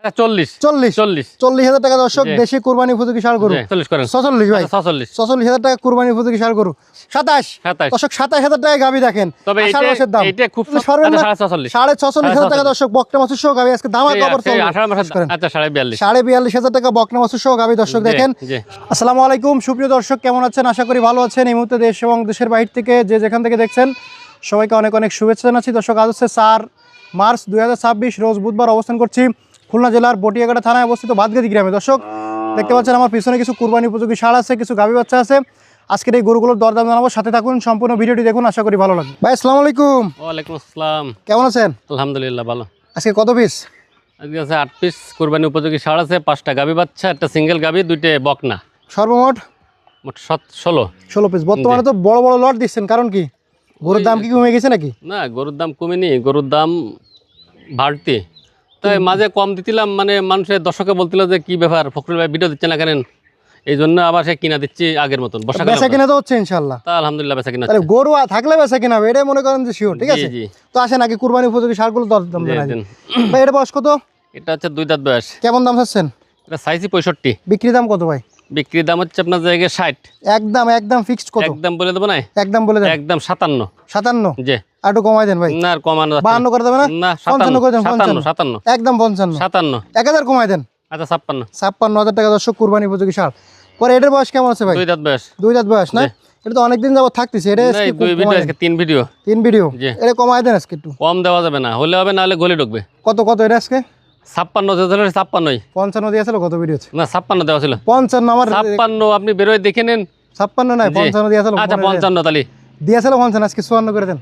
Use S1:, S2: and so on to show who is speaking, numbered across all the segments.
S1: 40
S2: 40,000 টাকা দর্শক, দেশি কুরবানি উপযোগী ষাঁড় গরু। 46 ভাই, 46,000 টাকা কুরবানি উপযোগী ষাঁড় গরু। 27 দর্শক, 27,000 টাকা গাভী দেখেন।
S1: তবে
S2: মাসের দাম
S1: এটা খুব
S2: সর্বনিম্ন 46,000 টাকা দর্শক, বকনা বাছুর সহ গাভী আজকে দাম খবর চলবে।
S1: 42,500
S2: টাকা বকনা বাছুর সহ গাভী দর্শক দেখেন। আসসালামু আলাইকুম সুপ্রিয় দর্শক, কেমন আছেন? আশা করি ভালো আছেন। এই মুহূর্তে দেশ এবং দেশের বাইরে থেকে যে যেখান থেকে দেখছেন সবাইকে অনেক অনেক শুভেচ্ছা জানাচ্ছি। দর্শক আজ হচ্ছে 4 মার্চ 2026 রোজ বুধবার, অবস্থান করছি খুলনা জেলার বটিয়াঘাটা থানায় অবস্থিত বাদগাদি গ্রামে। দর্শক দেখতে পাচ্ছেন আমার পিছনে কিছু কুরবানি উপযোগী ষাঁড় আছে, কিছু গাভী বাচ্চা আছে। আজকের এই গরুগুলোর দরদাম জানাবো, সাথে থাকুন, সম্পূর্ণ ভিডিওটি দেখুন, আশা করি ভালো লাগবে। ভাই আসসালামু আলাইকুম।
S1: ওয়ালাইকুম আসসালাম।
S2: কেমন আছেন?
S1: আলহামদুলিল্লাহ ভালো।
S2: আজকে কত পিস?
S1: আজকে আছে 8 পিস কুরবানি উপযোগী ষাঁড় আছে, 5টা গাভী বাচ্চা, একটা সিঙ্গেল গাভী, 2টে বকনা,
S2: সর্বমোট
S1: মোট 16
S2: পিস। বর্তমানে তো বড় বড় লট দিচ্ছেন, কারণ কি গরুর দাম কি কমে গেছে নাকি?
S1: না, গরুর দাম কমেনি, গরুর দাম বাড়তি। তাই মাঝে কম দিছিলাম, মানে মানুষের দর্শকে বলছিল যে কি ব্যাপার ফখরুল ভাই ভিডিও দিচ্ছে না কেন, এই জন্য আবার সে কিনা দিচ্ছি আগের মতন।
S2: বেচা কিনা তো হচ্ছে ইনশাআল্লাহ,
S1: তা আলহামদুলিল্লাহ বেচা কিনা।
S2: তাহলে গরু থাকলে বেচা কিনা হবে, এটাই মনে করেন যে শিওর। ঠিক আছে, তো আসেন আগে কুরবানি উপযোগী ষাঁড়গুলো দরদাম জানাই দিন। ভাই এটা বয়স কত?
S1: এটা হচ্ছে 2 দাঁত বয়স।
S2: কেমন দাম চাচ্ছেন?
S1: এটা চাইছি 65।
S2: বিক্রি দাম কত ভাই?
S1: বিক্রির দাম হচ্ছে আপনার জায়গায় 60।
S2: একদম ফিক্সড কত?
S1: একদম বলে দেবো না,
S2: একদম বলে দেন।
S1: একদম 57।
S2: জি, আর একটু কমাই দেন ভাই।
S1: না আর কমানো যাচ্ছে
S2: 52 করে দেবেন না?
S1: না,
S2: 55 করে দেন।
S1: 57
S2: একদম 55।
S1: 57
S2: 1000 কমাই দেন।
S1: আচ্ছা
S2: 56,000 টাকা দর্শক, কুরবানি উপযোগী ষাঁড়। পরে এটার বয়স কেমন আছে ভাই?
S1: 2 দাঁত বয়স।
S2: 2 দাঁত বয়স না? এটা তো অনেকদিন যাবত থাকতেছে। এটা আজকে
S1: 2 ভিডিও, আজকে 3 ভিডিও।
S2: 3 ভিডিও। এটা কমাই দেন আজকে একটু।
S1: কম দেওয়া যাবে না, হলে হবে, না হলে গলি ঢুকবে।
S2: কত এটা আজকে?
S1: 56 দিয়েছিল, 56।
S2: 55 দিয়েছিল কত ভিডিও?
S1: না 56 দেওয়া ছিল।
S2: 55 আমার
S1: 56, আপনি বেরোয় দেখে নেন।
S2: 56 নাই, 55 দিয়েছিল।
S1: আচ্ছা 55 তালি
S2: দিয়েছিল 55, আজকে 54 করে দেন।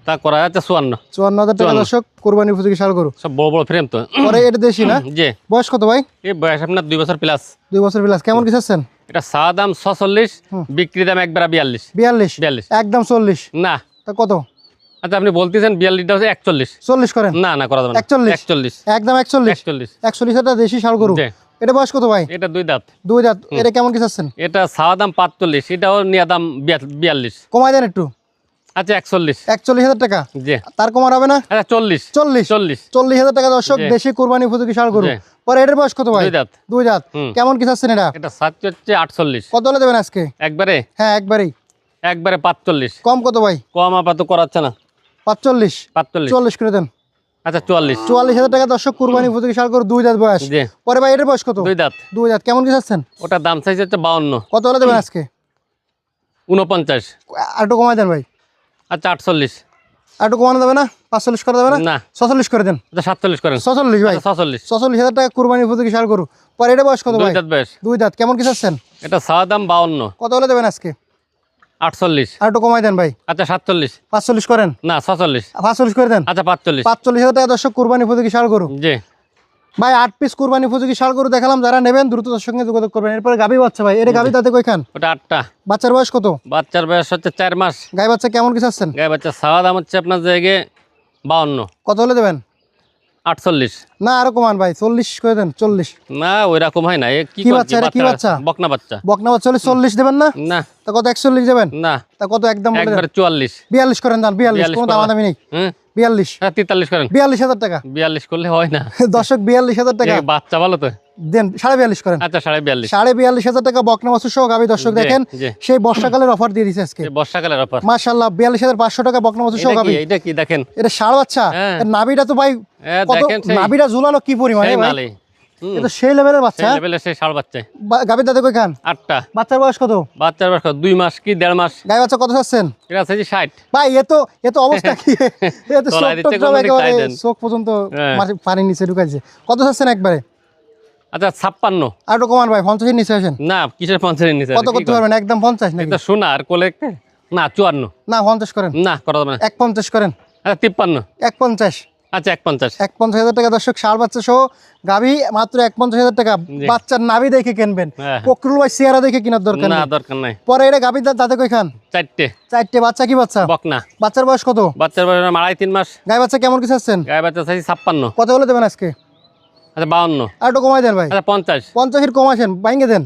S1: তা করা যাচ্ছে
S2: 54,000 টাকা দর্শক, কুরবানি উপযোগী ষাঁড় গরু।
S1: সব বড় বড় ফ্রেম তো।
S2: পরে এটা দেশি না?
S1: জি।
S2: বয়স কত ভাই?
S1: এই বয়স আপনার 2 বছর প্লাস।
S2: 2 বছর প্লাস। কেমন কি চাচ্ছেন?
S1: এটা চা দাম 46, বিক্রি দাম একবার 42।
S2: একদম 40
S1: না,
S2: তা কত?
S1: আচ্ছা আপনি বলতেছেন 42টা হচ্ছে 41।
S2: 40 করেন।
S1: না করা যাবে না।
S2: 41 একদম 41 টাকা দেশি ষাঁড় গরু। এটা বয়স কত ভাই?
S1: এটা 2 দাঁত।
S2: 2 দাঁত। এটা কেমন কি চাচ্ছেন?
S1: এটা চা দাম 45, এটাও নিয়া দাম 42।
S2: কমাই দেন একটু।
S1: আচ্ছা
S2: 41,000 টাকা।
S1: জি।
S2: তার কমার হবে না?
S1: আচ্ছা 40,000
S2: টাকা দর্শক, দেশি কুরবানি উপযোগী ষাঁড় গরু। পরে এটার বয়স কত ভাই?
S1: 2 দাঁত।
S2: কেমন কি চাচ্ছেন এটা?
S1: এটা 48।
S2: কত হলে দেবেন আজকে?
S1: একবারে?
S2: হ্যাঁ একবারেই।
S1: একবারে 45।
S2: কম কত ভাই?
S1: কম আপাতত করাচ্ছে না।
S2: 45 40 করে দেন।
S1: আচ্ছা
S2: 44,000 টাকা দর্শক, কুরবানি উপযোগী ষাঁড় গরু, 2 দাঁত বয়স।
S1: জি।
S2: পরে ভাই এটার বয়স কত?
S1: 2 দাঁত।
S2: 2 দাঁত। কেমন কি চাচ্ছেন?
S1: ওটা দাম চাইছে হচ্ছে 52।
S2: কত হলে দেবেন আজকে?
S1: 49।
S2: আর একটু কমাই দেন ভাই।
S1: আচ্ছা 48।
S2: আর একটু কমানো যাবে না? 45 করে দেবে না?
S1: না
S2: 46 করে দেন।
S1: আচ্ছা 47 করেন।
S2: 46 ভাই। 46,000 টাকা কুরবানি উপযোগী ষাঁড় গরু। পরে এটা বয়স কত ভাই?
S1: 2 দাঁত বয়স।
S2: 2 দাঁত। কেমন কি চাচ্ছেন?
S1: এটা চা দাম 52।
S2: কত হলে দেবেন আজকে?
S1: 48।
S2: আর একটু কমাই দেন ভাই।
S1: আচ্ছা 47।
S2: 45 করেন।
S1: না 46।
S2: 45 করে দেন।
S1: আচ্ছা 45।
S2: 45,000 টাকা দর্শক, কুরবানি উপযোগী ষাঁড় গরু।
S1: জি
S2: ভাই 8 পিস কুরবানি উপযোগী ষাঁড় গরু দেখালাম, যারা নেবেন দ্রুত তার সঙ্গে যোগাযোগ করবেন। এরপরে গাভী বাচ্চা ভাই, এটা গাভী দাঁতে কয়খান?
S1: ওটা 8টা।
S2: বাচ্চার বয়স কত?
S1: বাচ্চার বয়স হচ্ছে 4 মাস।
S2: গাই বাচ্চা কেমন কি চাচ্ছেন?
S1: গায়ে বাচ্চা চাওয়া দাম হচ্ছে আপনার জায়গায় 52।
S2: কত হলে দেবেন?
S1: 48।
S2: না আরো কমান ভাই, 40 করে দেন। 40
S1: না ওই রকম হয় না।
S2: কি বাচ্চা? এটা কি বাচ্চা?
S1: বকনা বাচ্চা।
S2: বকনা বাচ্চা হলে 40 দেবেন না?
S1: না।
S2: তা কত? 41 দেবেন?
S1: না।
S2: তা কত? একদম বলে দেন।
S1: একবার 44।
S2: 42 করেন দাম। 42 কোনো দামাদামি নেই। 42।
S1: হ্যাঁ 43 করেন।
S2: 42,000 টাকা
S1: 42 করলে হয় না
S2: দর্শক, 42,000 টাকা
S1: বাচ্চা ভালো তো
S2: দেন। 42.5 করেন।
S1: আচ্ছা 42.5।
S2: 42,000 টাকা বকনা বাছুর সহ গাভী দর্শক দেখেন। সেই বর্ষাকালের অফার দিয়ে দিছে আজকে।
S1: বর্ষাকালের অফার
S2: মাশাআল্লাহ, 42,500 টাকা বকনা বাছুর সহ গাভী।
S1: এটা কি দেখেন?
S2: এটা ষাঁড় বাচ্চা। এর নাভিটা তো ভাই কত, নাভিটা ঝুলানো কি পরিমাণে ভাই! এটা সেই লেভেলের বাচ্চা।
S1: সেই লেভেলের সেই ষাঁড় বাচ্চা।
S2: গাভীর দাঁতে কয়খান?
S1: 8টা।
S2: বাচ্চার বয়স কত?
S1: বাচ্চার বয়স 2 মাস কি 1.5 মাস।
S2: গাই বাচ্চা কত চাচ্ছেন?
S1: এটা আছে 60
S2: ভাই। এত অবস্থা কি! এত চোখ পর্যন্ত পানির নিচে ঢুকাইছে। কত চাচ্ছেন একবারে?
S1: আচ্ছা 56।
S2: আর একটু কমান ভাই, 50 এর নিচে আসেন।
S1: না কিসের 50 এর নিচে?
S2: কত করতে পারবেন? একদম 50 নাকি?
S1: এটা শোনা আর কোলে না 54।
S2: না 50 করেন।
S1: না করা যাবে না।
S2: 150 করেন।
S1: আচ্ছা 53।
S2: 150।
S1: আচ্ছা 150।
S2: 51,000 টাকা দর্শক, ষাঁড় বাচ্চা সহ গাভী মাত্র 51,000 টাকা। বাচ্চার নাভি দেখে কিনবেন, ফখরুল ভাই চেহারা দেখে কেনার দরকার
S1: না, দরকার নাই।
S2: পরে এটা গাভীর দাঁতে কয়খান?
S1: 4টে।
S2: বাচ্চা কি বাচ্চা?
S1: বকনা।
S2: বাচ্চার বয়স কত?
S1: বাচ্চার বয়স 2.5-3 মাস।
S2: গাই বাচ্চা কেমন কি চাচ্ছেন?
S1: গায়ে বাচ্চা চাইছি 56।
S2: কত হলে দেবেন আজকে?
S1: আচ্ছা 52।
S2: আর একটু কমাই দেন ভাই।
S1: আচ্ছা 50।
S2: 50 এর কম আসেন, ভাঙে দেন।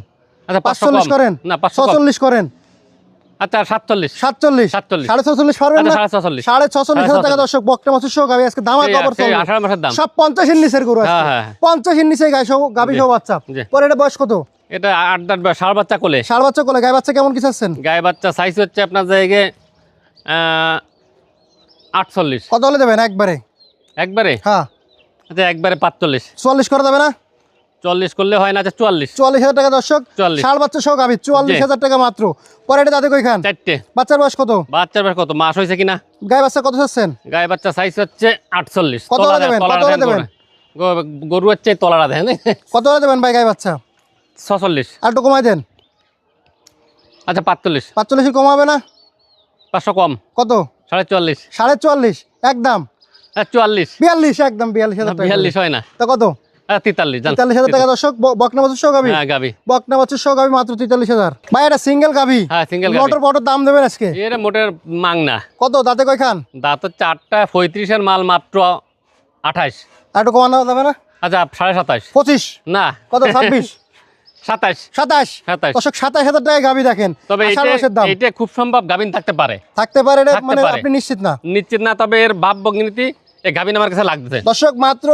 S1: আচ্ছা
S2: 45 করেন।
S1: না
S2: 46 করেন।
S1: আচ্ছা 47
S2: 47
S1: 47
S2: সাড়ে 46 পারবেন না?
S1: আচ্ছা 46
S2: সাড়ে 46,000 টাকা দর্শক বকনা বাছুর সহ গাবি আজকে দামা কভার চলবে।
S1: 18 মাসের দাম।
S2: সব 50 এর নিচের গরু আছে।
S1: হ্যাঁ, হ্যাঁ, হ্যাঁ।
S2: 50 এর নিচে গাই সহ গাবি সহ বাচ্চা।
S1: জি।
S2: পরে এটা বয়স কত?
S1: এটা 8 দাঁত ষাঁড় বাচ্চা কোলে।
S2: ষাঁড় বাচ্চা কোলে গাই বাচ্চা কেমন কি চাচ্ছেন?
S1: গায়ে বাচ্চা সাইজ হচ্ছে আপনার জায়গায় 48।
S2: কত হলে দেবেন একবারে?
S1: একবারে
S2: হ্যাঁ
S1: আচ্ছা একবারে 45।
S2: 44 করা যাবে না?
S1: 40 করলে হয় না, আচ্ছা 44।
S2: 44,000 টাকা দর্শক
S1: 44।
S2: ষাঁড় বাচ্চা সহ গাবি 44,000 টাকা মাত্র। পরে এটা দাদা কই খান?
S1: 4টে।
S2: বাচ্চার বয়স কত?
S1: বাচ্চার বেশ কত মাস হয়েছে কিনা?
S2: গাই বাচ্চা কত চাচ্ছেন?
S1: গায়ে বাচ্চা সাইজ হচ্ছে 48।
S2: কত হলে দেবেন? কত হলে দেবেন?
S1: গরু হচ্ছে তলারা দেন
S2: কত হলে দেবেন ভাই গাই বাচ্চা?
S1: 46।
S2: আর একটু কমাই দেন।
S1: আচ্ছা 45।
S2: 45 কমাবে না?
S1: 500 কম।
S2: কত?
S1: 44।
S2: 44.5 একদম।
S1: 44।
S2: 42 একদম 42,000 টাকা।
S1: 42 হয় না,
S2: তা কত?
S1: 43 জান।
S2: 43,000 টাকা দর্শক বকনা বাছুর সহ গাবি।
S1: হ্যাঁ গাবি।
S2: বকনা বাছুর সহ গাবি মাত্র 43,000। ভাই এটা সিঙ্গেল গাবি।
S1: হ্যাঁ সিঙ্গেল গাবি।
S2: মোটর বটর দাম দেবেন আজকে?
S1: এর মোটের মাংনা।
S2: কত দাঁতে কয় খান?
S1: দাঁত হচ্ছে 8টা 35 এর মাল মাত্র 28।
S2: আর একটু কমানো যাবে না?
S1: আচ্ছা 27.5।
S2: 25
S1: না
S2: কত? 26
S1: 27।
S2: 27 দর্শক 27,000 টাকা গাবি দেখেন।
S1: তবে
S2: আষাঢ় মাসের দাম
S1: এটা খুব সম্ভব গাবিন থাকতে পারে।
S2: থাকতে পারে এটা
S1: থাকতে
S2: মানে
S1: পারে।
S2: আপনি নিশ্চিত না?
S1: নিশ্চিত না, তবে এর ভাব বগ্নিতি এই গাবিন আমার কাছে লাগতেছে।
S2: দর্শক মাত্র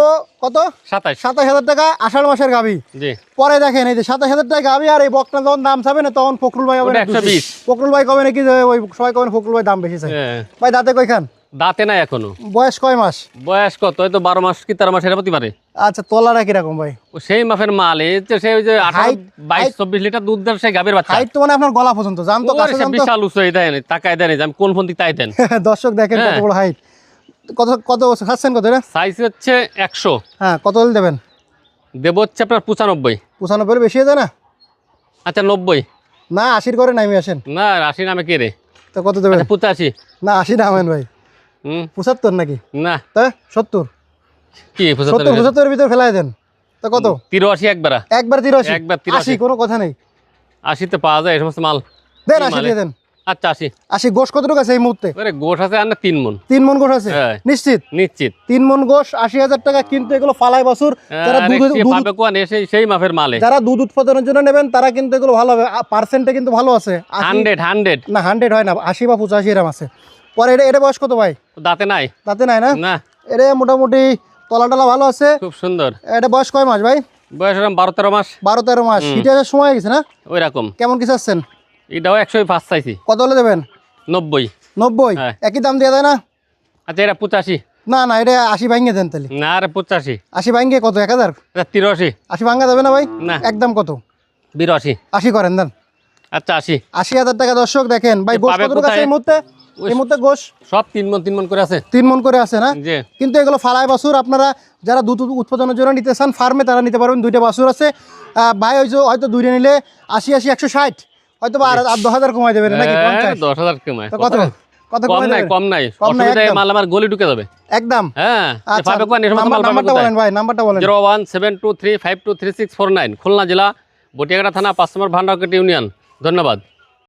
S2: কত?
S1: 27।
S2: 27,000 টাকা আষাঢ় মাসের গাবি।
S1: জি।
S2: পরে দেখেন এই যে 27,000 টাকা গাবি আর এই বকনা যখন দাম চাবে না তখন ফখরুল ভাই হবে
S1: ওটা
S2: না
S1: 120।
S2: ফখরুল ভাই কবে নাকি যে ওই সবাই কবেন ফখরুল ভাই দাম বেশি চাই।
S1: হ্যাঁ।
S2: ভাই দাঁতে কয় খান?
S1: দাঁতে নাই এখনো।
S2: বয়স কয় মাস?
S1: বয়স কত? হয়তো 12 মাস কি 13 মাস এর হতে পারে।
S2: আচ্ছা তলাটা কিরকম ভাই?
S1: ও সেই মাপের মাল, এই যে সেই যে 18
S2: Height-
S1: 22 24 লিটার দুধ দেয় সেই গাবির বাচ্চা।
S2: হাইট তো মানে আপনার গলা পর্যন্ত জান তো
S1: ওরে
S2: কাছে
S1: সে
S2: জান তো
S1: বিশাল উঁচু এই দেয় তাকায় দেন, আমি কোন ফোন দিক তাই দেন।
S2: দর্শক দেখেন কত
S1: হ্যাঁ।
S2: বড় হাইট। কত কত খাচ্ছেন কত রে?
S1: সাইজ হচ্ছে 100।
S2: হ্যাঁ কত হলে দেবেন?
S1: দেব হচ্ছে আপনার 95।
S2: 95 বেশি হয়ে যায় না?
S1: আচ্ছা 90।
S2: না 80 করে নামি আসেন।
S1: না 80 নামে কে রে?
S2: তো কত দেবেন?
S1: আচ্ছা 85।
S2: না 80 নামেন ভাই। 75 নাকি?
S1: না
S2: তা 70
S1: কি
S2: 70 75 এর ভিতর ফেলাই দেন। তো কত?
S1: 83 একবার।
S2: একবার 83
S1: একবার 83।
S2: 80 কোনো কথা নেই।
S1: 80 তে পাওয়া যায় এই সমস্ত মাল।
S2: দেন
S1: কি
S2: 80
S1: মালে?
S2: দিয়ে দেন।
S1: আচ্ছা 80।
S2: 80 গোশ কতটুকু আছে এই মুহূর্তে?
S1: ওরে গোশ আছে আর না 3 মন।
S2: 3 মন গোশ আছে
S1: হ্যাঁ।
S2: নিশ্চিত?
S1: নিশ্চিত।
S2: 3 মন গোশ 80,000 টাকা, কিন্তু এগুলো ফালাই বাছুর যারা
S1: আরে
S2: দুধ
S1: সে পাবে কোন এসে সেই মাপের মালে।
S2: যারা দুধ উৎপাদনের জন্য নেবেন তারা কিন্তু এগুলো ভালো হবে। পার্সেন্টে কিন্তু ভালো আছে
S1: 100
S2: না 100 হয় না 80 বা 85 এরকম আছে। পরে এটা বয়স কত ভাই?
S1: দাঁতে নাই।
S2: তাতে নাই না?
S1: না
S2: এটা মোটামুটি তলা টলা ভালো আছে।
S1: খুব সুন্দর।
S2: এটা বয়স কয় মাস ভাই?
S1: বয়স এরকম 12-13 মাস
S2: 12-13 মাস। হিটে আসার সময় হয়ে গেছে না?
S1: ওই রকম।
S2: কেমন কি চাচ্ছেন?
S1: এটাও 105 চাইছি।
S2: কত হলে দেবেন?
S1: 90।
S2: 90
S1: হ্যাঁ।
S2: একই দাম দিয়ে দেয় না?
S1: আচ্ছা এটা 85।
S2: না না এটা 80 ভাঙ্গে দেন তাহলে।
S1: না আরে 85।
S2: 80 ভাঙ্গে কত? 1000?
S1: আচ্ছা 83।
S2: 80 ভাঙ্গা যাবে না ভাই?
S1: না।
S2: একদম কত?
S1: 82।
S2: 80 করেন দেন।
S1: আচ্ছা 80।
S2: 80,000 টাকা দর্শক দেখেন ভাই।
S1: এ
S2: গোশ
S1: পাবে
S2: কত আছে
S1: কোথায়?
S2: এই মুহূর্তে? এই মুহূর্তে গোশ
S1: সব 3 মন করে আছে।
S2: 3 মন করে আছে না?
S1: জি।
S2: কিন্তু এগুলো ফালাই বাছুর। আপনারা যারা দুধ উৎপাদনের জন্য নিতে চান ফার্মে তারা নিতে পারবেন। 2টা বাছুর আছে ভাই। হয়তো 2টা নিলে 80 160 হয়তো বা আর 10,000 কমাই দেবেন নাকি? 50
S1: 10,000 কমায়।
S2: তো কত কত
S1: কম
S2: কমাই
S1: নাই
S2: দেবেন?
S1: কম নাই।
S2: কম নাই
S1: অসুবিধা
S2: একদম?
S1: মাল আমার গলি ঢুকে যাবে।
S2: একদম।
S1: হ্যাঁ
S2: আচ্ছা
S1: পাবে কোন এই সমস্ত মাল পাবে
S2: নাম্বারটা
S1: কোথায়?
S2: বলেন ভাই, নাম্বারটা বলেন।
S1: 01723523649 খুলনা জেলা বটিয়াঘাটা থানা 5 নম্বর ভান্ডারকেট ইউনিয়ন। ধন্যবাদ।